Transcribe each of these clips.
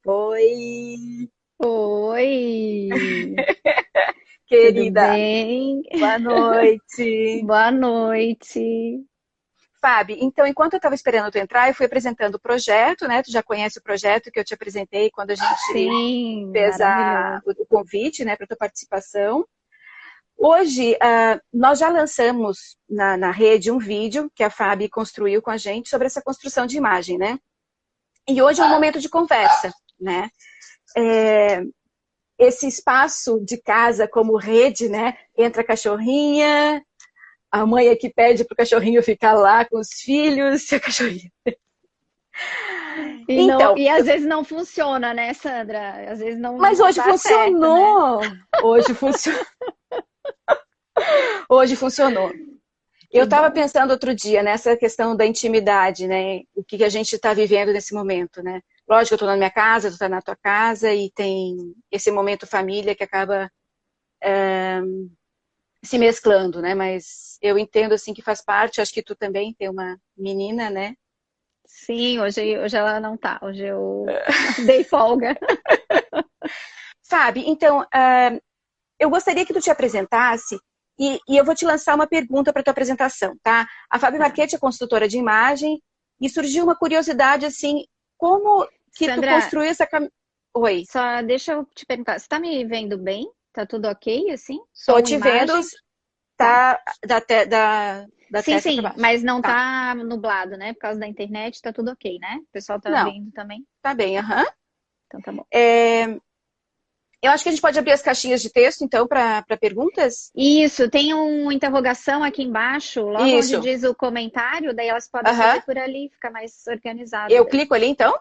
Oi, Oi, tudo querida, bem? boa noite. Boa noite. Fábio, então, enquanto eu estava esperando tu entrar, eu fui apresentando o projeto, né? Tu já conhece o projeto que eu te apresentei quando a gente Sim, fez maravilhoso. o convite, né, para tua participação. Hoje, nós já lançamos na rede um vídeo que a Fábio construiu com a gente sobre essa construção de imagem, né? E hoje é um momento de conversa, né? Esse espaço de casa como rede, né? Entra a cachorrinha, a mãe é que pede para o cachorrinho ficar lá com os filhos, e a cachorrinha. E, não, Então, e às vezes não funciona, né, Sandra? Às vezes não, mas não hoje dá certo, né? funcionou. Hoje funcionou. Eu Que estava bom. pensando outro dia nessa questão da intimidade, né? O que a gente está vivendo nesse momento, né? Lógico, eu estou na minha casa, tu está na tua casa e tem esse momento família que acaba se mesclando, né? Mas eu entendo assim que faz parte. Acho que tu também tem uma menina, né? Sim, hoje ela não tá. Hoje eu dei folga. Sabe? Então, eu gostaria que tu te apresentasse e eu vou te lançar uma pergunta para tua apresentação, tá? A Fábio Tá. Marchetti é consultora de imagem e surgiu uma curiosidade assim, como que tu Sandra, construiu essa Oi, só deixa eu te perguntar, você tá me vendo bem? Tá tudo ok, assim? tô Som, te vendo, imagem? Tá. tá da Sim, testa para sim, baixo. mas não Tá. tá nublado, né? Por causa da internet, tá tudo ok, né? O pessoal tá Não, vendo também, tá bem, aham. então tá bom. É, eu acho que a gente pode abrir as caixinhas de texto, então, para perguntas. Isso, tem uma interrogação aqui embaixo, logo onde Isso, diz o comentário, daí elas podem aham. fazer por ali, fica mais organizado Eu daí. clico ali, então.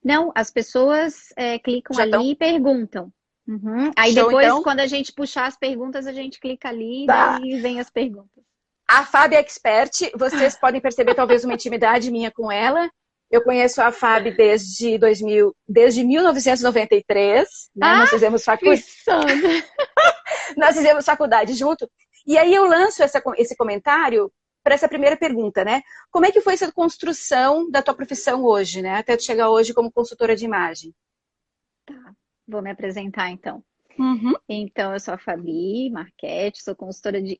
Não, as pessoas clicam Já estão. ali e perguntam. Uhum. Aí Show, depois, então. quando a gente puxar as perguntas, a gente clica ali e Tá. daí vem as perguntas. A Fábio é expert, vocês podem perceber talvez uma intimidade minha com ela. Eu conheço a Fábio desde 2000, desde 1993, né? Ah, Sandra! Nós fizemos faculdade junto. E aí eu lanço esse comentário para essa primeira pergunta, né? Como é que foi essa construção da tua profissão hoje, né? Até tu chegar hoje como consultora de imagem. Vou me apresentar então. Uhum. Então, eu sou a Fabi Marchetti,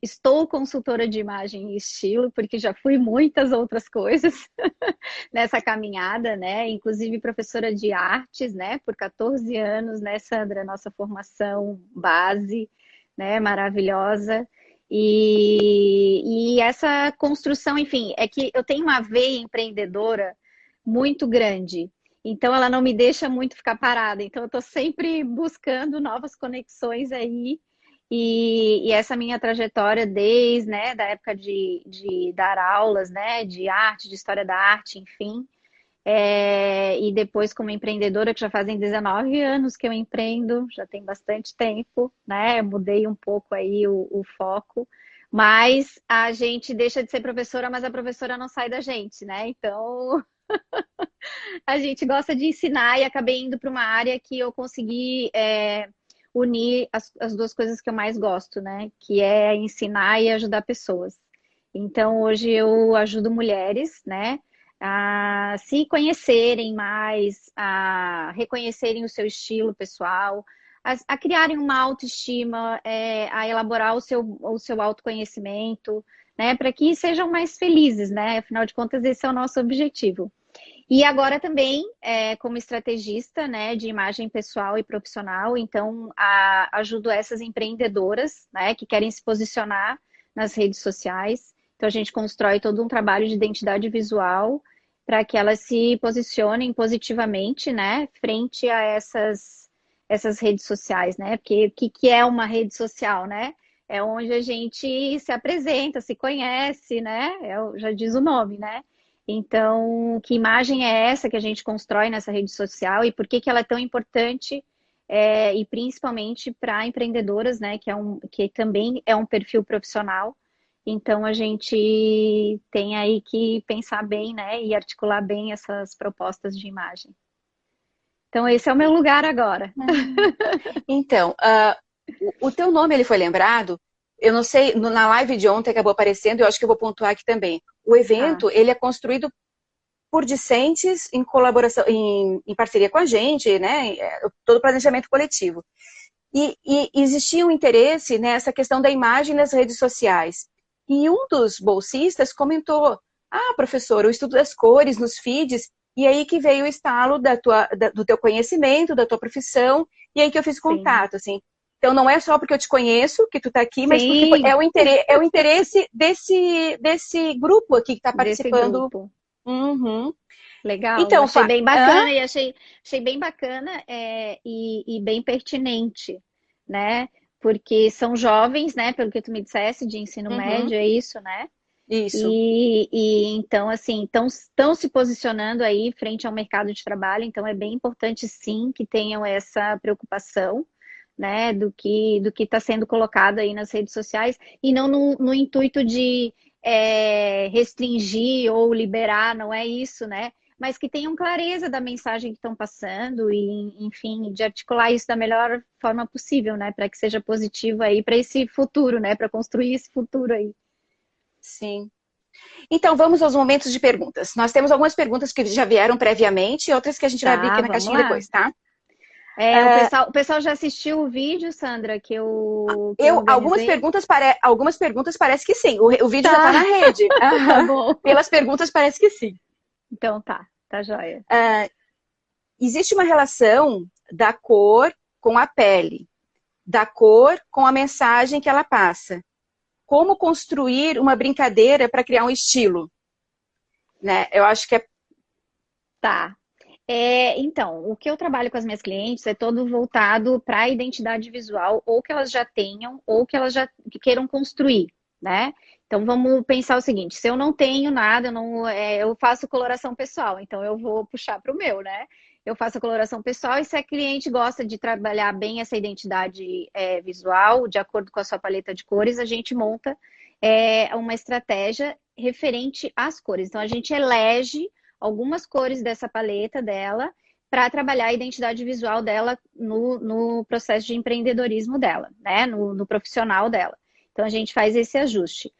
estou consultora de imagem e estilo, porque já fui muitas outras coisas nessa caminhada, né? Inclusive professora de artes, né? Por 14 anos, né, Sandra? Nossa formação base, né? Maravilhosa. E essa construção, enfim, é que eu tenho uma veia empreendedora muito grande. Então ela não me deixa muito ficar parada. Então eu estou sempre buscando novas conexões aí. E essa minha trajetória desde, né, da época de dar aulas, né, de arte, de história da arte, enfim. E depois como empreendedora, que já fazem 19 anos que eu empreendo, já tem bastante tempo, né? Eu mudei um pouco aí o foco. Mas a gente deixa de ser professora, mas a professora não sai da gente, né? Então, a gente gosta de ensinar e acabei indo para uma área que eu consegui unir as duas coisas que eu mais gosto, né? Que é ensinar e ajudar pessoas. Então, hoje eu ajudo mulheres, né? A se conhecerem mais, a reconhecerem o seu estilo pessoal, a criarem uma autoestima, a elaborar o seu autoconhecimento, né? Para que sejam mais felizes, né? Afinal de contas, esse é o nosso objetivo. E agora também, como estrategista, né, de imagem pessoal e profissional, então ajudo essas empreendedoras, né, que querem se posicionar nas redes sociais. Então a gente constrói todo um trabalho de identidade visual para que elas se posicionem positivamente, né, frente a essas redes sociais, né? Porque o que é uma rede social, né? É onde a gente se apresenta, se conhece, né? Já diz o nome, né? Então, que imagem é essa que a gente constrói nessa rede social e por que que ela é tão importante e principalmente para empreendedoras, né, que também é um perfil profissional. Então, a gente tem aí que pensar bem, né, e articular bem essas propostas de imagem. Então, esse é o meu lugar agora. Então, o teu nome ele foi lembrado. Eu não sei, na live de ontem acabou aparecendo, eu acho que eu vou pontuar aqui também. O Tá. evento, ele é construído por discentes em colaboração, em parceria com a gente, né? Todo o planejamento coletivo. E existia um interesse nessa questão da imagem nas redes sociais. E um dos bolsistas comentou: ah, professor, o estudo das cores nos feeds, e aí que veio o estalo do teu conhecimento, da tua profissão, e aí que eu fiz contato, assim. Então, não é só porque eu te conheço que tu tá aqui, mas porque é o interesse desse grupo aqui que está participando. Desse grupo. Uhum. Legal, então, achei bem bacana e achei bem bacana e bem pertinente, né? Porque são jovens, né? Pelo que tu me dissesse, de ensino médio, é isso, né? Isso. E então, assim, estão se posicionando aí frente ao mercado de trabalho, então é bem importante, sim, que tenham essa preocupação, né, do que está sendo colocado aí nas redes sociais, e não no intuito de restringir ou liberar, não é isso, né? Mas que tenham clareza da mensagem que estão passando e, enfim, de articular isso da melhor forma possível, né? Para que seja positivo aí para esse futuro, né? Para construir esse futuro aí. Sim. Então, vamos aos momentos de perguntas. Nós temos algumas perguntas que já vieram previamente e outras que a gente vai abrir aqui na caixinha depois, tá? O pessoal já assistiu o vídeo, Sandra, que eu algumas perguntas parece que sim. O vídeo já está na rede. Tá bom. Pelas perguntas parece que sim. Então tá joia. Existe uma relação da cor com a pele, da cor com a mensagem que ela passa. Como construir uma brincadeira para criar um estilo? Né? Eu acho que é... Tá. Então, o que eu trabalho com as minhas clientes é todo voltado para a identidade visual, ou que elas já tenham, ou que elas já queiram construir, né? Então, vamos pensar o seguinte: se eu não tenho nada, eu faço coloração pessoal, então eu vou puxar para o meu, né? Eu faço a coloração pessoal, e se a cliente gosta de trabalhar bem essa identidade visual, de acordo com a sua paleta de cores, a gente monta uma estratégia referente às cores. Então, a gente elege algumas cores dessa paleta dela para trabalhar a identidade visual dela no processo de empreendedorismo dela, né? No profissional dela. Então, a gente faz esse ajuste.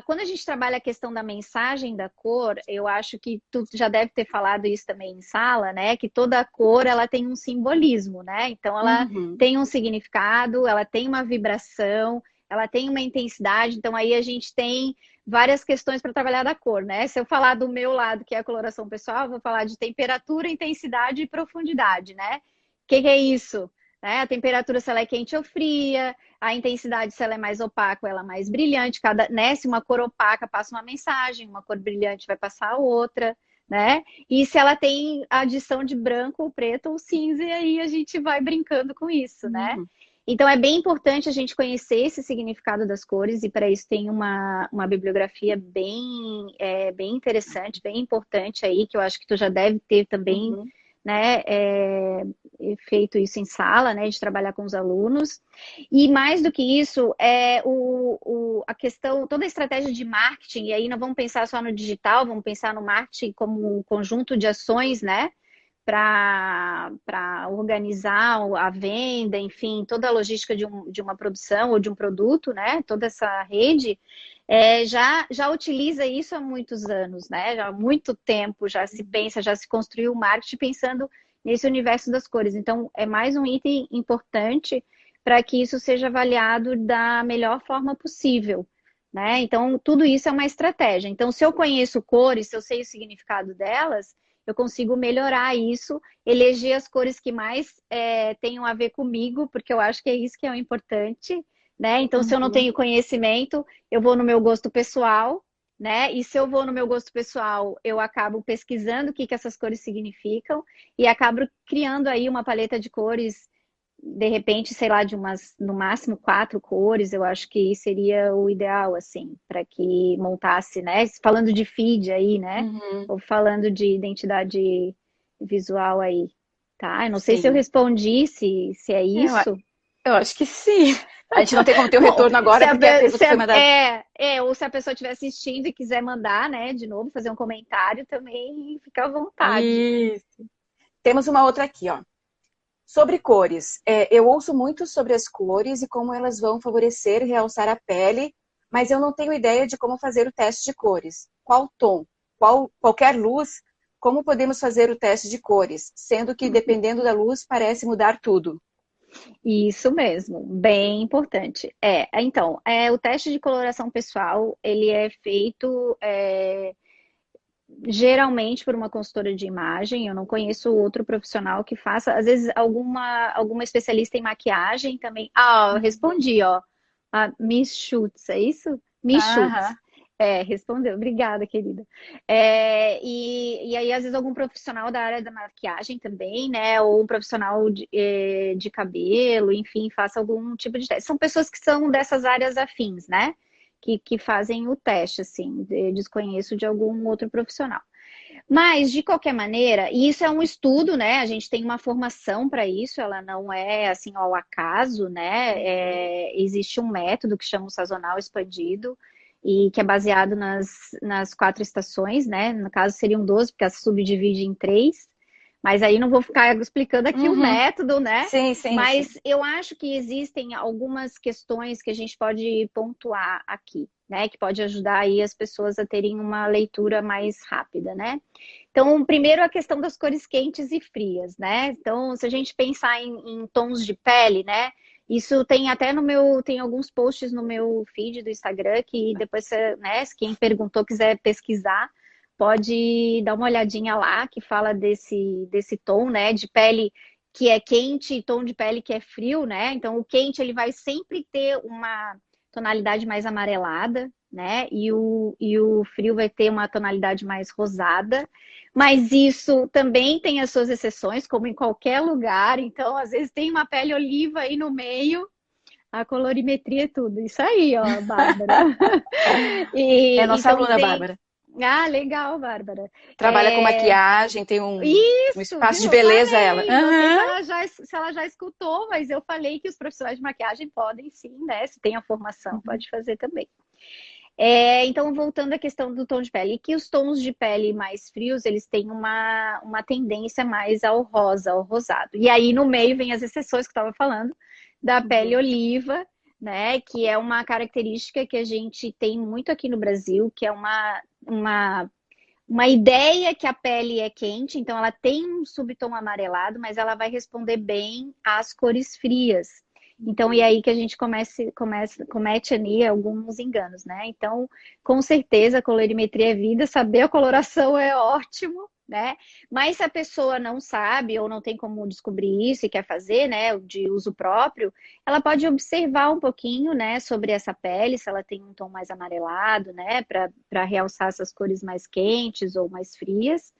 Quando a gente trabalha a questão da mensagem da cor, eu acho que tu já deve ter falado isso também em sala, né? Que toda cor, ela tem um simbolismo, né? Então, ela tem um significado, ela tem uma vibração, ela tem uma intensidade. Então, aí a gente tem várias questões para trabalhar da cor, né? Se eu falar do meu lado, que é a coloração pessoal, eu vou falar de temperatura, intensidade e profundidade, né? O que é isso? A temperatura, se ela é quente ou fria, a intensidade, se ela é mais opaca ou ela é mais brilhante. Se uma cor opaca passa uma mensagem, uma cor brilhante vai passar a outra, né? E se ela tem a adição de branco, ou preto ou cinza, e aí a gente vai brincando com isso, né? Então, é bem importante a gente conhecer esse significado das cores, e para isso tem uma bibliografia bem interessante, bem importante aí, que eu acho que tu já deve ter também, né, feito isso em sala, né, de trabalhar com os alunos. E mais do que isso, a questão, toda a estratégia de marketing, e aí não vamos pensar só no digital, vamos pensar no marketing como um conjunto de ações, né, para organizar a venda, enfim, toda a logística de uma produção ou de um produto, né? Toda essa rede já utiliza isso há muitos anos, né? Já há muito tempo já se pensa, já se construiu o marketing pensando nesse universo das cores. Então, é mais um item importante para que isso seja avaliado da melhor forma possível, né? Então, tudo isso é uma estratégia. Então, se eu conheço cores, se eu sei o significado delas, eu consigo melhorar isso, eleger as cores que mais tenham a ver comigo, porque eu acho que é isso que é o importante, né? Então, se eu não tenho conhecimento, eu vou no meu gosto pessoal, né? E se eu vou no meu gosto pessoal, eu acabo pesquisando o que essas cores significam e acabo criando aí uma paleta de cores, de repente, sei lá, no máximo 4 cores. Eu acho que seria o ideal, assim, para que montasse, né? Falando de feed aí, né? Ou falando de identidade visual aí, tá? Eu não sei se eu respondi, se é isso. Eu acho que sim. A gente não tem como ter o retorno agora, porque a pergunta foi mandada. Ou se a pessoa estiver assistindo e quiser mandar, né, de novo, fazer um comentário também, fica à vontade. Isso. Temos uma outra aqui, ó. Sobre cores. Eu ouço muito sobre as cores e como elas vão favorecer e realçar a pele, mas eu não tenho ideia de como fazer o teste de cores. Qual tom? qualquer luz, como podemos fazer o teste de cores, sendo que dependendo da luz parece mudar tudo. Isso mesmo, bem importante. Então, o teste de coloração pessoal, ele é feito geralmente por uma consultora de imagem. Eu não conheço outro profissional que faça. Às vezes, alguma especialista em maquiagem também. Ah, eu respondi, ó. A Miss Schutz, é isso? Miss Schutz. Respondeu. Obrigada, querida. E aí, às vezes, algum profissional da área da maquiagem também, né? Ou um profissional de cabelo, enfim, faça algum tipo de teste. São pessoas que são dessas áreas afins, né? Que fazem o teste, assim. Desconheço de algum outro profissional. Mas, de qualquer maneira, e isso é um estudo, né? A gente tem uma formação para isso, ela não é assim ao acaso, né? Existe um método que chama o sazonal expandido, e que é baseado nas 4 estações, né? No caso seriam 12, porque ela se subdivide em 3. Mas aí não vou ficar explicando aqui o método, né? Sim. Mas eu acho que existem algumas questões que a gente pode pontuar aqui, né? Que pode ajudar aí as pessoas a terem uma leitura mais rápida, né? Então, primeiro a questão das cores quentes e frias, né? Então, se a gente pensar em tons de pele, né? Isso tem até tem alguns posts no meu feed do Instagram que depois, né, se quem perguntou quiser pesquisar, pode dar uma olhadinha lá, que fala desse tom, né, de pele que é quente e tom de pele que é frio, né? Então, o quente, ele vai sempre ter uma tonalidade mais amarelada, né? E o frio vai ter uma tonalidade mais rosada. Mas isso também tem as suas exceções, como em qualquer lugar. Então, às vezes, tem uma pele oliva aí no meio, a colorimetria é tudo. Isso aí, ó, Bárbara. É nossa Então, aluna, Bárbara. Ah, legal, Bárbara. Trabalha com maquiagem, tem um Isso, espaço viu? de Eu beleza ela. falei, não sei se ela já escutou, mas eu falei que os profissionais de maquiagem podem sim, né? Se tem a formação, pode fazer também. Então, voltando à questão do tom de pele, que os tons de pele mais frios, eles têm uma tendência mais ao rosa, ao rosado. E aí, no meio, vem as exceções que eu estava falando, da pele oliva, né? Que é uma característica que a gente tem muito aqui no Brasil, que é uma ideia que a pele é quente, então ela tem um subtom amarelado, mas ela vai responder bem às cores frias. Então, e aí que a gente comete ali alguns enganos, né? Então, com certeza, a colorimetria é vida, saber a coloração é ótimo, né? Mas se a pessoa não sabe ou não tem como descobrir isso e quer fazer, né, de uso próprio, ela pode observar um pouquinho, né, sobre essa pele, se ela tem um tom mais amarelado, né, para realçar essas cores mais quentes ou mais frias.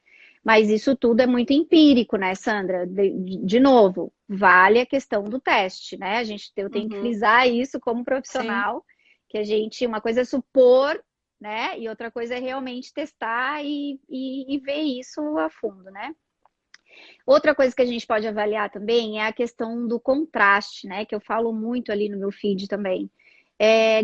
Mas isso tudo é muito empírico, né, Sandra? De novo, vale a questão do teste, né? Eu tenho que frisar isso como profissional, que uma coisa é supor, né? E outra coisa é realmente testar e ver isso a fundo, né? Outra coisa que a gente pode avaliar também é a questão do contraste, né? Que eu falo muito ali no meu feed também.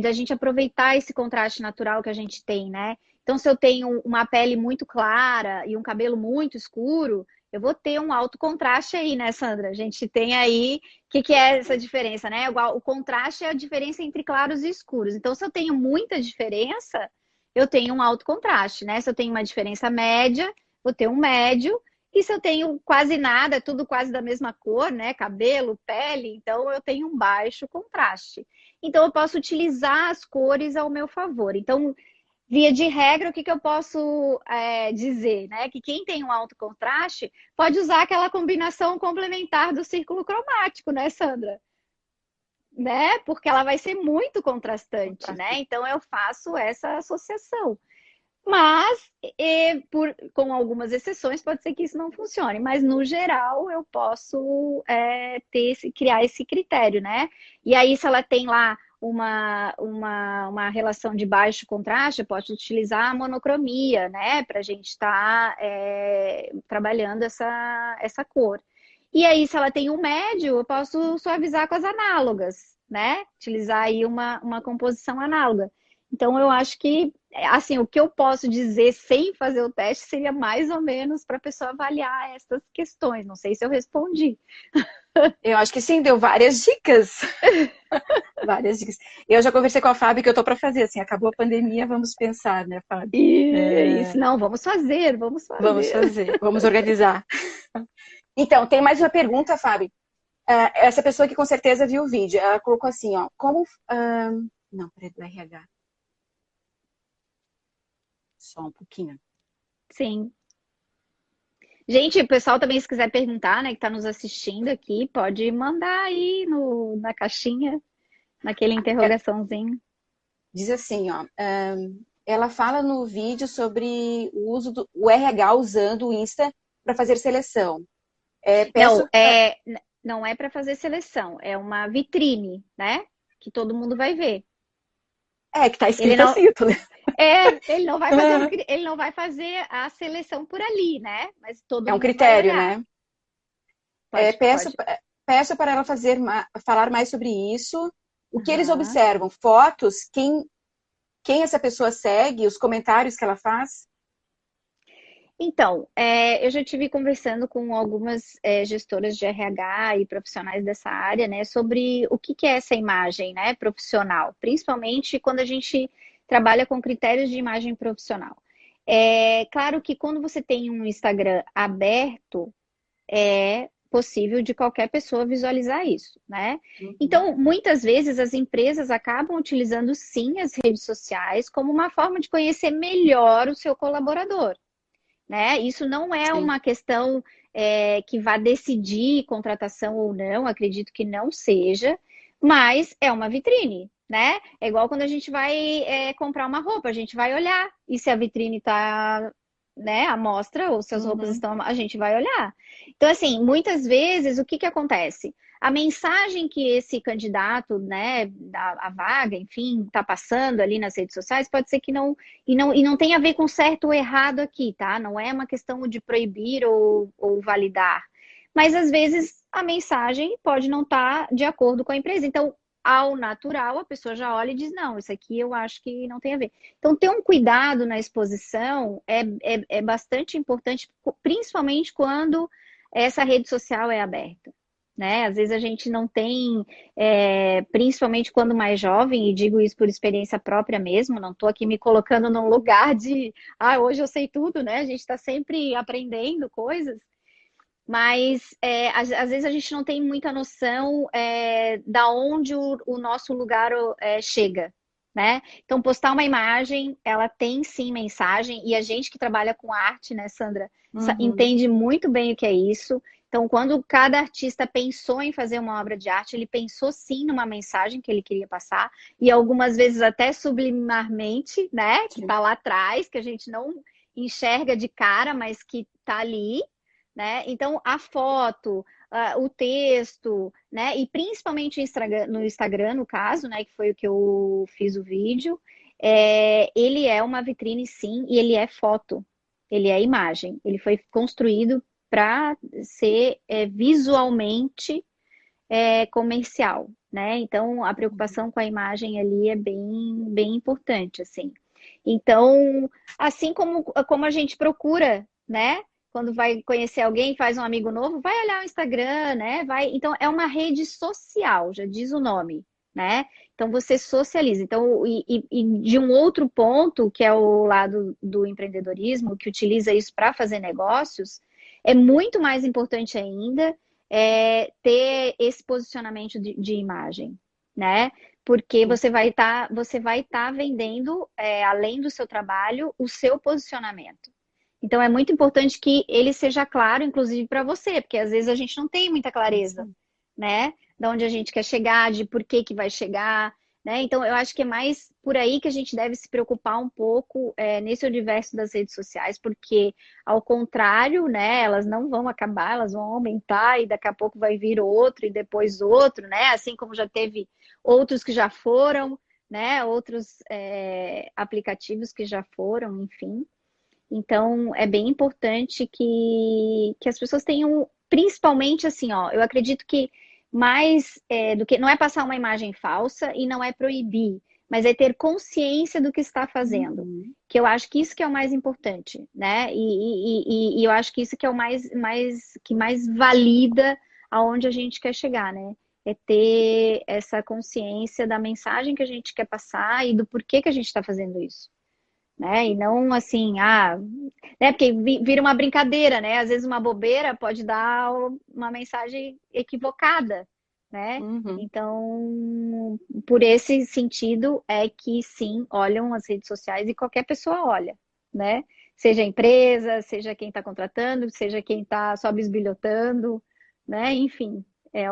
Da gente aproveitar esse contraste natural que a gente tem, né? Então, se eu tenho uma pele muito clara e um cabelo muito escuro, eu vou ter um alto contraste aí, né, Sandra? A gente tem aí, o que é essa diferença, né? O contraste é a diferença entre claros e escuros. Então, se eu tenho muita diferença, eu tenho um alto contraste, né? Se eu tenho uma diferença média, vou ter um médio. E se eu tenho quase nada, é tudo quase da mesma cor, né? Cabelo, pele, então eu tenho um baixo contraste. Então, eu posso utilizar as cores ao meu favor. Então, via de regra, o que eu posso dizer, né? Que quem tem um alto contraste pode usar aquela combinação complementar do círculo cromático, né, Sandra? Né? Porque ela vai ser muito contrastante, né? Então, eu faço essa associação. Mas, com algumas exceções, pode ser que isso não funcione. Mas, no geral, eu posso criar esse critério, né? E aí, se ela tem lá uma relação de baixo contraste, eu posso utilizar a monocromia, né? Para a gente estar trabalhando essa cor. E aí, se ela tem um médio, eu posso suavizar com as análogas, né? Utilizar aí uma composição análoga. Então, eu acho que, assim, o que eu posso dizer sem fazer o teste seria mais ou menos para a pessoa avaliar essas questões. Não sei se eu respondi. Eu acho que sim, deu várias dicas. Várias dicas. Eu já conversei com a Fábio que eu tô para fazer, assim, acabou a pandemia, vamos pensar, né, Fábio? Isso, não, vamos fazer, vamos Vamos fazer. fazer, vamos organizar. Então, tem mais uma pergunta, Fábio. Essa pessoa que com certeza viu o vídeo, ela colocou assim, ó, como... não, peraí, do RH. Só um pouquinho. Sim. Gente, o pessoal também, se quiser perguntar, né, que está nos assistindo aqui, pode mandar aí na caixinha, naquele interrogaçãozinho. Diz assim, ó, ela fala no vídeo sobre o uso do o RH usando o Insta para fazer seleção. Não, Peço... não é para fazer seleção, é uma vitrine, né? Que todo mundo vai ver. que tá Ele escrito não, assim, tô... ele não vai fazer ele não vai fazer a seleção por ali, né? Mas todo É um mundo vai critério, olhar. né? Pode, Peço, pode. peço para ela falar mais sobre isso. O que eles Aham. observam? Fotos, quem essa pessoa segue, os comentários que ela faz? Então, eu já tive conversando com algumas gestoras de RH e profissionais dessa área, né, sobre o que é essa imagem, né, profissional, principalmente quando a gente trabalha com critérios de imagem profissional. É claro que quando você tem um Instagram aberto, é possível de qualquer pessoa visualizar isso, né? Uhum. Então, muitas vezes as empresas acabam utilizando sim as redes sociais como uma forma de conhecer melhor o seu colaborador, né? Isso não é Sim. uma questão que vá decidir contratação ou não, acredito que não seja, mas é uma vitrine, né? É igual quando a gente vai comprar uma roupa, a gente vai olhar, e se a vitrine está, né, à mostra, ou se as roupas Uhum. estão, a gente vai olhar. Então, assim, muitas vezes, o que que acontece? A mensagem que esse candidato, né, a vaga, enfim, está passando ali nas redes sociais, pode ser que não e não tem a ver com certo ou errado aqui, tá? Não é uma questão de proibir ou validar. Mas às vezes a mensagem pode não estar de acordo com a empresa. Então, ao natural, a pessoa já olha e diz: não, isso aqui eu acho que não tem a ver. Então, ter um cuidado na exposição é bastante importante, principalmente quando essa rede social é aberta. Né? Às vezes a gente não tem, principalmente quando mais jovem, e digo isso por experiência própria mesmo, não estou aqui me colocando num lugar de, hoje eu sei tudo, né? A gente está sempre aprendendo coisas, mas às vezes a gente não tem muita noção da onde o nosso lugar chega. Né? Então, postar uma imagem, ela tem sim mensagem, e a gente que trabalha com arte, né, Sandra, Uhum. entende muito bem o que é isso. Então, quando cada artista pensou em fazer uma obra de arte, ele pensou sim numa mensagem que ele queria passar, e algumas vezes até subliminarmente, né, que Sim. está lá atrás, que a gente não enxerga de cara, mas que está ali, né? Então, a foto, o texto, né? E principalmente no Instagram, no caso, né? Que foi o que eu fiz o vídeo. Ele é uma vitrine, sim, e ele é foto. Ele é imagem. Ele foi construído para ser visualmente comercial, né? Então, a preocupação com a imagem ali é bem, bem importante, assim. Então, assim como a gente procura, né? Quando vai conhecer alguém, faz um amigo novo, vai olhar o Instagram, né? Então, é uma rede social, já diz o nome, né? Então, você socializa. Então, e de um outro ponto, que é o lado do empreendedorismo, que utiliza isso para fazer negócios, é muito mais importante ainda ter esse posicionamento de imagem, né? Porque Sim. você vai estar vendendo, além do seu trabalho, o seu posicionamento. Então é muito importante que ele seja claro, inclusive para você, porque às vezes a gente não tem muita clareza, Sim. né? De onde a gente quer chegar, de por que que vai chegar, né? Então eu acho que é mais por aí que a gente deve se preocupar um pouco nesse universo das redes sociais, porque ao contrário, né? Elas não vão acabar, elas vão aumentar e daqui a pouco vai vir outro e depois outro, né? Assim como já teve outros que já foram, né? Outros aplicativos que já foram, enfim. Então, é bem importante que as pessoas tenham, principalmente assim, ó, eu acredito que mais do que não é passar uma imagem falsa e não é proibir, mas é ter consciência do que está fazendo. Uhum. Que eu acho que isso que é o mais importante, né? E eu acho que isso que é o que mais valida aonde a gente quer chegar, né? É ter essa consciência da mensagem que a gente quer passar e do porquê que a gente está fazendo isso, né? E não assim, né? Porque vira uma brincadeira, né? Às vezes uma bobeira pode dar uma mensagem equivocada, né? Uhum. Então, por esse sentido é que sim, olham as redes sociais e qualquer pessoa olha, né? Seja a empresa, seja quem está contratando, seja quem está só bisbilhotando, né? Enfim, é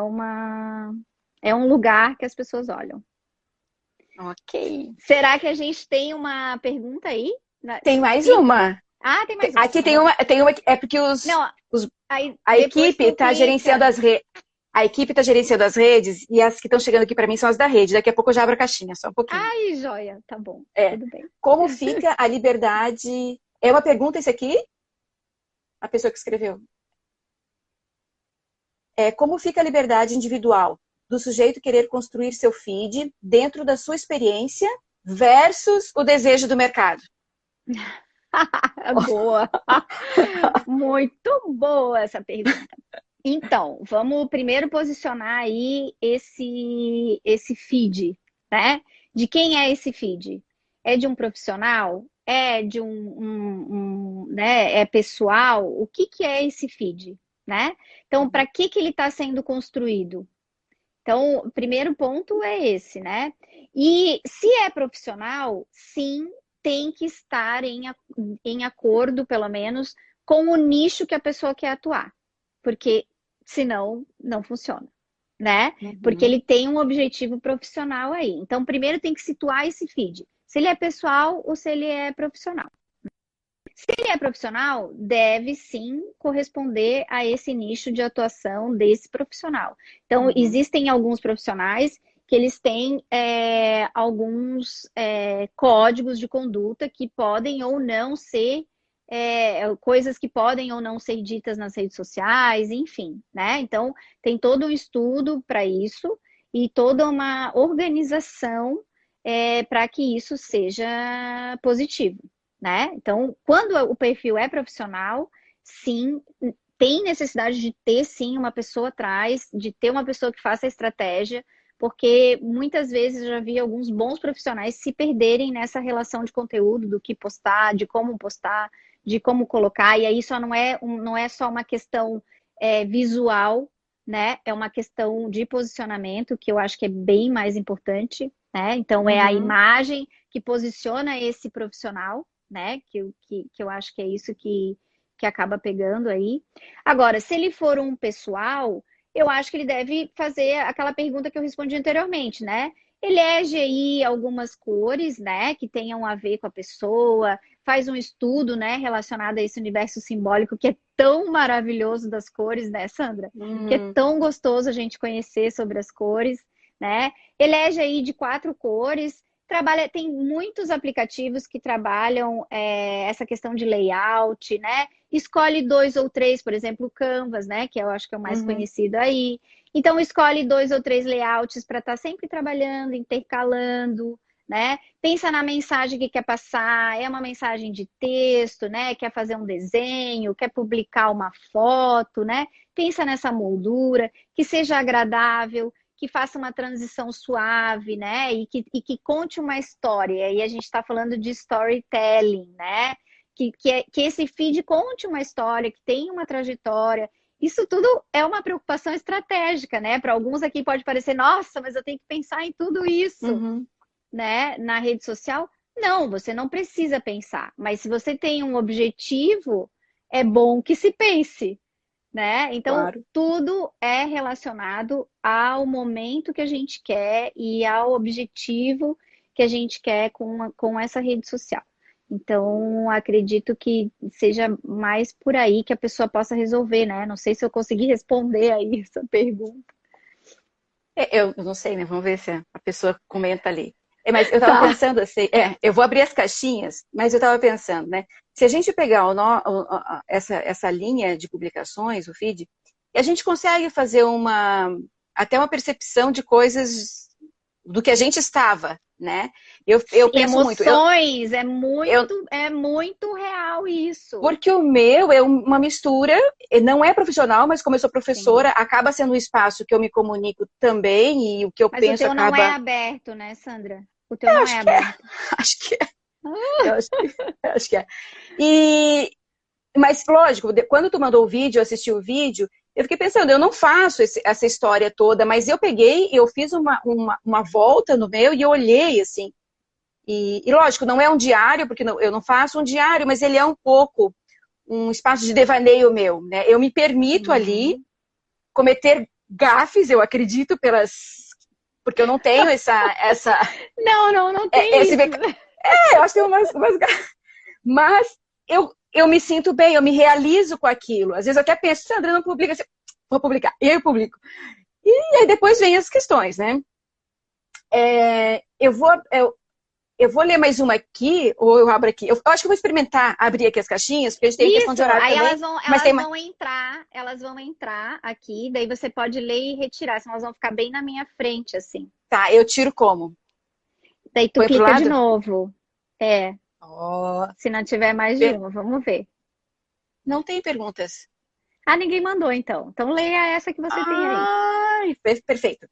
um lugar que as pessoas olham. Ok. Será que a gente tem uma pergunta aí? Tem mais Sim? uma. Ah, tem mais uma. Aqui Então vamos lá. tem uma, é porque Não, os- aí a depois equipe tu está gerenciando clica. as redes. A equipe está gerenciando as redes e as que estão chegando aqui para mim são as da rede. Daqui a pouco eu já abro a caixinha, só um pouquinho. Ai, joia. Tá bom. É. Tudo bem. Como fica a liberdade? É uma pergunta esse aqui? A pessoa que escreveu. Como fica a liberdade individual do sujeito querer construir seu feed dentro da sua experiência versus o desejo do mercado? Boa. Muito boa essa pergunta. Então, vamos primeiro posicionar aí esse feed, né? De quem é esse feed? É de um profissional? É de né? É pessoal? O que é esse feed, né? Então, para que ele está sendo construído? Então, o primeiro ponto é esse, né? E se é profissional, sim, tem que estar em acordo, pelo menos, com o nicho que a pessoa quer atuar. Porque senão não funciona, né? Porque Uhum. ele tem um objetivo profissional aí. Então, primeiro tem que situar esse feed. Se ele é pessoal ou se ele é profissional. Se ele é profissional, deve sim corresponder a esse nicho de atuação desse profissional. Então, Uhum. existem alguns profissionais que eles têm alguns códigos de conduta que podem ou não ser coisas que podem ou não ser ditas nas redes sociais, enfim, né? Então, tem todo um estudo para isso e toda uma organização para que isso seja positivo, né? Então, quando o perfil é profissional, sim, tem necessidade de ter sim uma pessoa atrás, de ter uma pessoa que faça a estratégia, porque muitas vezes eu já vi alguns bons profissionais se perderem nessa relação de conteúdo, do que postar, de como colocar, e aí só não é só uma questão visual, né? É uma questão de posicionamento, que eu acho que é bem mais importante, né? Então, é a Uhum. imagem que posiciona esse profissional, né? Que eu acho que é isso que acaba pegando aí. Agora, se ele for um pessoal, eu acho que ele deve fazer aquela pergunta que eu respondi anteriormente, né? Elege aí algumas cores, né, que tenham a ver com a pessoa, faz um estudo, né, relacionado a esse universo simbólico que é tão maravilhoso das cores, né, Sandra? Que é Uhum. tão gostoso a gente conhecer sobre as cores, né? Elege aí de 4 cores, tem muitos aplicativos que trabalham essa questão de layout, né? Escolhe 2 ou 3, por exemplo, o Canvas, né? Que eu acho que é o mais Uhum. conhecido aí. Então, escolhe 2 ou 3 layouts para estar sempre trabalhando, intercalando, né? Pensa na mensagem que quer passar, é uma mensagem de texto, né? Quer fazer um desenho, quer publicar uma foto, né? Pensa nessa moldura, que seja agradável, que faça uma transição suave, né? E que conte uma história. E a gente está falando de storytelling, né? Que esse feed conte uma história, que tenha uma trajetória. Isso tudo é uma preocupação estratégica, né? Para alguns aqui pode parecer, nossa, mas eu tenho que pensar em tudo isso, Uhum. né? Na rede social. Não, você não precisa pensar. Mas se você tem um objetivo, é bom que se pense, né? Então, Claro. tudo é relacionado ao momento que a gente quer e ao objetivo que a gente quer com essa rede social. Então, acredito que seja mais por aí que a pessoa possa resolver, né? Não sei se eu consegui responder aí essa pergunta. Eu não sei, né? Vamos ver se a pessoa comenta ali. Mas eu estava Tá. pensando assim, eu vou abrir as caixinhas, mas eu estava pensando, né? Se a gente pegar essa linha de publicações, o feed, a gente consegue fazer até uma percepção de coisas do que a gente estava, né? Eu penso muito. Emoções, é muito real isso. Porque o meu é uma mistura, não é profissional, mas como eu sou Sim. professora, acaba sendo um espaço que eu me comunico também e o que eu Mas o penso teu não é acaba. aberto, né, Sandra? O teu não é Acho que é, aberto. acho que é, eu acho que é. E, mas, lógico, quando tu mandou o vídeo, eu assisti o vídeo, eu fiquei pensando, eu não faço essa história toda, mas eu peguei, eu fiz uma volta no meu e eu olhei, assim. E lógico, não é um diário, porque eu não faço um diário, mas ele é um pouco um espaço de devaneio meu, né? Eu me permito ali Uhum. cometer gafes, eu acredito, porque eu não tenho Não tem esse isso. eu acho que tem umas gafes, mas eu me sinto bem, eu me realizo com aquilo. Às vezes eu até penso, Sandra, não publica, vou publicar, e aí eu publico. E aí depois vem as questões, né? É, eu vou ler mais uma aqui, ou eu abro aqui. Eu acho que eu vou experimentar abrir aqui as caixinhas, porque a gente tem questão de Isso, horário aí também, mas tem elas mais. vão entrar, aqui, daí você pode ler e retirar, senão elas vão ficar bem na minha frente, assim. Tá, eu tiro como? Daí tu Põe pro clica de lado? novo. É, Oh, se não tiver mais de uma, vamos ver. não tem perguntas. Ah, ninguém mandou então. Então leia essa que você tem aí. Ai, perfeito.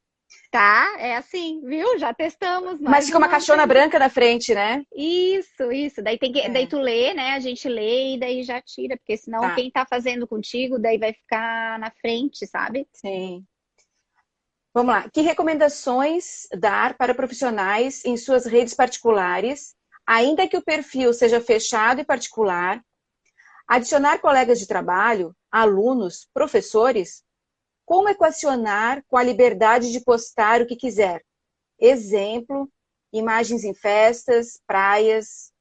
Tá? É assim, viu? Já testamos Mas mais fica uma uma caixona vez. branca na frente, né? Isso. Daí É, tu lê, né? A gente lê e daí já tira, porque senão tá, quem tá fazendo contigo daí vai ficar na frente, sabe? sim. Vamos lá. Que recomendações dar para profissionais em suas redes particulares, ainda que o perfil seja fechado e particular, adicionar colegas de trabalho, alunos, professores? Como equacionar com a liberdade de postar o que quiser? Exemplo, imagens em festas, praias.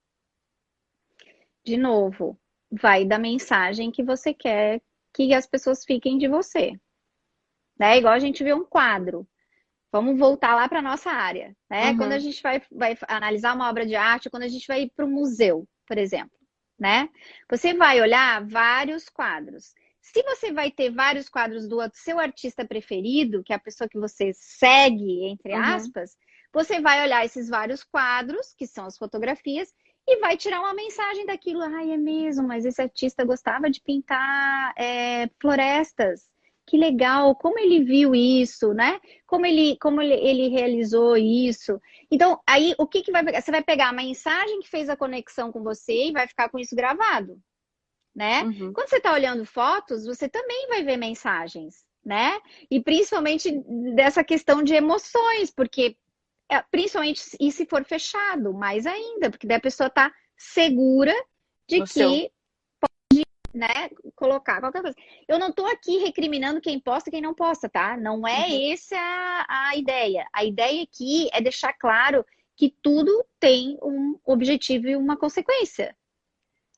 De novo, vai da mensagem que você quer que as pessoas fiquem de você, né? Igual a gente vê um quadro. Vamos voltar lá para nossa área, né? Quando a Uhum, gente vai analisar uma obra de arte, quando a gente vai para o museu, por exemplo, né? Você vai olhar vários quadros. Se você vai ter vários quadros do seu artista preferido, que é a pessoa que você segue, entre uhum. aspas, você vai olhar esses vários quadros, que são as fotografias, e vai tirar uma mensagem daquilo. Ai, é mesmo, mas esse artista gostava de pintar florestas. Que legal, como ele viu isso, né? Ele realizou isso. Então, aí, o que vai pegar? Você vai pegar a mensagem que fez a conexão com você e vai ficar com isso gravado, né? Uhum. Quando você está olhando fotos, você também vai ver mensagens, né? E principalmente dessa questão de emoções, porque principalmente e se for fechado, mais ainda, porque daí a pessoa está segura de No seu. que, né, colocar qualquer coisa. Eu não estou aqui recriminando quem posta e quem não posta, tá? Não Uhum. é essa a ideia. A ideia aqui é deixar claro que tudo tem um objetivo e uma consequência,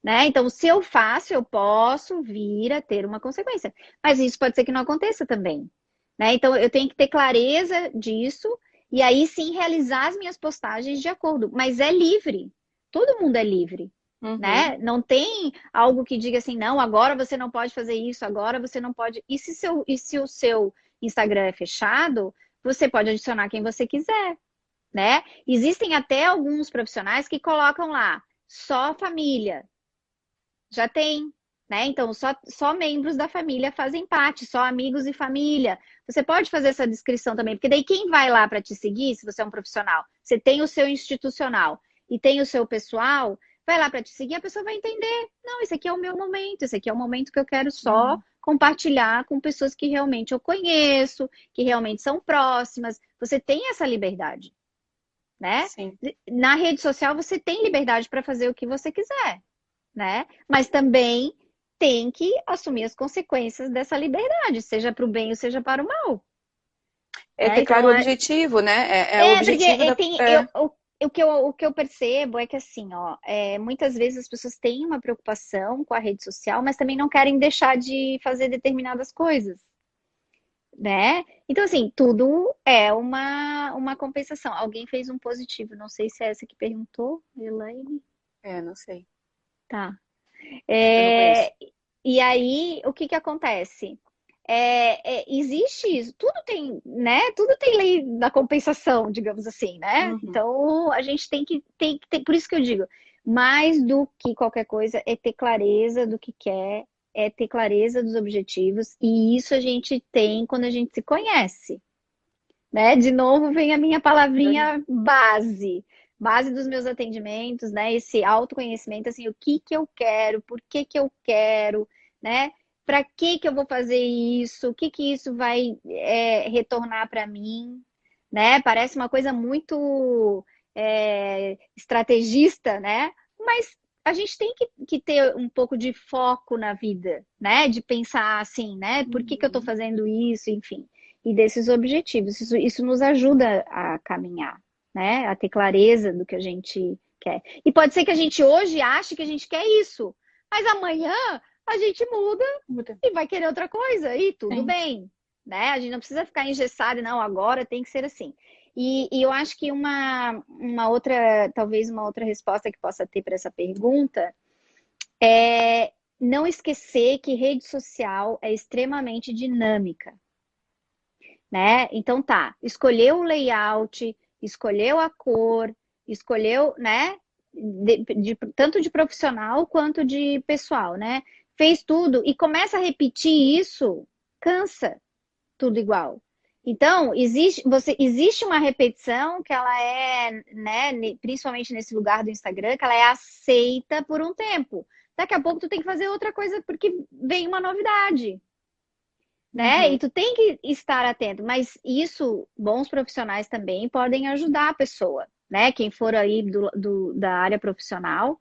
né? Então, se eu faço, eu posso vir a ter uma consequência. Mas isso pode ser que não aconteça também, né? Então, eu tenho que ter clareza disso e aí sim realizar as minhas postagens de acordo. Mas é livre. Todo mundo é livre, Uhum. né? Não tem algo que diga assim, não, agora você não pode fazer isso, agora você não pode. E se o seu Instagram é fechado, você pode adicionar quem você quiser, né? Existem até alguns profissionais que colocam lá só família. Já tem, né? Então, só membros da família fazem parte, só amigos e família. Você pode fazer essa descrição também, porque daí quem vai lá para te seguir, se você é um profissional, você tem o seu institucional e tem o seu pessoal, vai lá para te seguir, a pessoa vai entender. Não, esse aqui é o meu momento, esse aqui é o momento que eu quero só Uhum. compartilhar com pessoas que realmente eu conheço, que realmente são próximas. Você tem essa liberdade, né? Sim. Na rede social você tem liberdade para fazer o que você quiser, né? Mas também tem que assumir as consequências dessa liberdade, seja para o bem ou seja para o mal, É né? ter claro Então, o objetivo, né? É o porque objetivo da. o que eu percebo é que assim, ó, muitas vezes as pessoas têm uma preocupação com a rede social, mas também não querem deixar de fazer determinadas coisas, né? Então, assim, tudo é uma compensação. Alguém fez um positivo, não sei se é essa que perguntou, Elaine. Não sei. Tá. Eu não conheço. É, e aí, o que que acontece? existe isso, tudo tem, né? Tudo tem lei da compensação, digamos assim, né? Uhum. Então a gente tem que ter, por isso que eu digo, mais do que qualquer coisa é ter clareza do que quer, é ter clareza dos objetivos, e isso a gente tem quando a gente se conhece, né? De novo vem a minha palavrinha base dos meus atendimentos, né? Esse autoconhecimento, assim, o que que eu quero, por que que eu quero, né? Para que que eu vou fazer isso? O que que isso vai retornar para mim, né? Parece uma coisa muito estrategista, né? Mas a gente tem que ter um pouco de foco na vida, né? De pensar assim, né? Por que que eu estou fazendo isso, enfim, e desses objetivos. Isso nos ajuda a caminhar, né? A ter clareza do que a gente quer. E pode ser que a gente hoje ache que a gente quer isso, mas amanhã a gente muda e vai querer outra coisa, e tudo bem, né? A gente não precisa ficar engessado, não, agora tem que ser assim. E eu acho que uma outra, talvez uma outra resposta que possa ter para essa pergunta é não esquecer que rede social é extremamente dinâmica, né? Então tá, escolheu o layout, escolheu a cor, escolheu, né? Tanto de profissional quanto de pessoal, né? Fez tudo e começa a repetir isso, cansa tudo igual. Então, existe uma repetição que ela né, principalmente nesse lugar do Instagram, que ela é aceita por um tempo. Daqui a pouco tu tem que fazer outra coisa porque vem uma novidade, né? E tu tem que estar atento, mas isso, bons profissionais também podem ajudar a pessoa, né? Quem for aí da área profissional,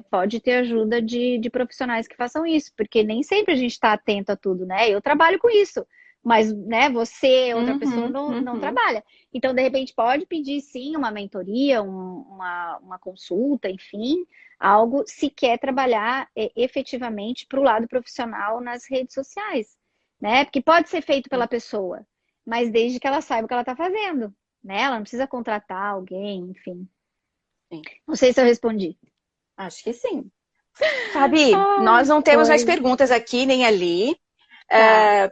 pode ter ajuda de profissionais que façam isso, porque nem sempre a gente está atento a tudo, né? Eu trabalho com isso, mas, né, você, outra pessoa, não trabalha. Então, de repente, pode pedir, sim, uma mentoria, uma consulta, enfim, algo, se quer trabalhar efetivamente para o lado profissional nas redes sociais, né? Porque pode ser feito pela pessoa, mas desde que ela saiba o que ela está fazendo, né? Ela não precisa contratar alguém, enfim. Sim. Não sei se eu respondi. Acho que sim. Fabi, nós não temos mais perguntas aqui nem ali. Tá.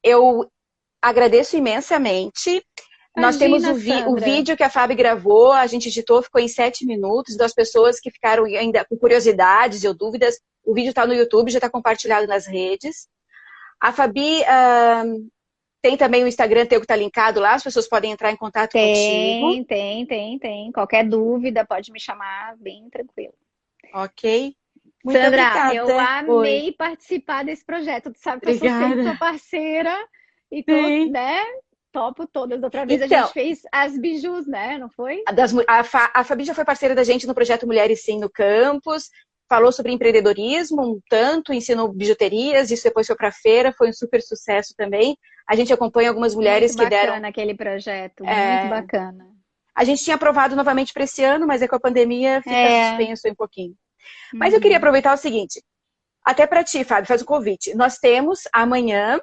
Eu agradeço imensamente. Nós temos o vídeo que a Fabi gravou, a gente editou, ficou em 7 minutos, das pessoas que ficaram ainda com curiosidades ou dúvidas. O vídeo está no YouTube, já está compartilhado nas redes. A Fabi tem também o Instagram teu que está linkado lá, as pessoas podem entrar em contato contigo. Tem. Qualquer dúvida, pode me chamar bem tranquilo. Ok. Muito Sandra, obrigada. eu amei participar desse projeto. Tu sabe que eu sou sempre tua parceira e tô, né? Topo todas. Da outra vez a gente fez as bijus, né? Não foi? A Fabi já foi parceira da gente no projeto Mulheres Sim no Campus. Falou sobre empreendedorismo, um tanto, ensinou bijuterias, isso depois foi para a feira, foi um super sucesso também. A gente acompanha algumas mulheres que deram... Muito bacana aquele projeto, muito bacana. A gente tinha aprovado novamente para esse ano, mas com a pandemia fica suspenso um pouquinho. Mas eu queria aproveitar o seguinte, até para ti, Fábio, faz o convite. Nós temos amanhã,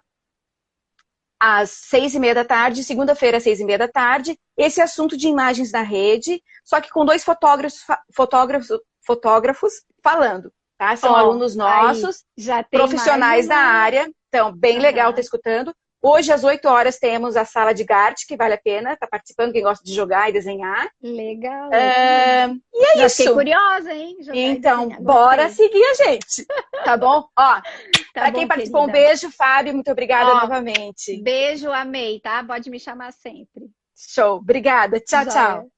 às 6h30 da tarde, segunda-feira, às 6h30 da tarde, esse assunto de imagens na rede, só que com 2 fotógrafos falando, tá? São alunos nossos, profissionais da área, então, bem legal estar escutando. Hoje, às 8 horas, temos a sala de Gart, que vale a pena, tá participando, quem gosta de jogar e desenhar. Legal. E é Já isso. Fiquei curiosa, hein? Então, bora seguir a gente, tá bom? Ó, pra quem participou, um beijo, Fábio, muito obrigada novamente. Beijo, amei, tá? Pode me chamar sempre. Show, obrigada. Tchau, tchau.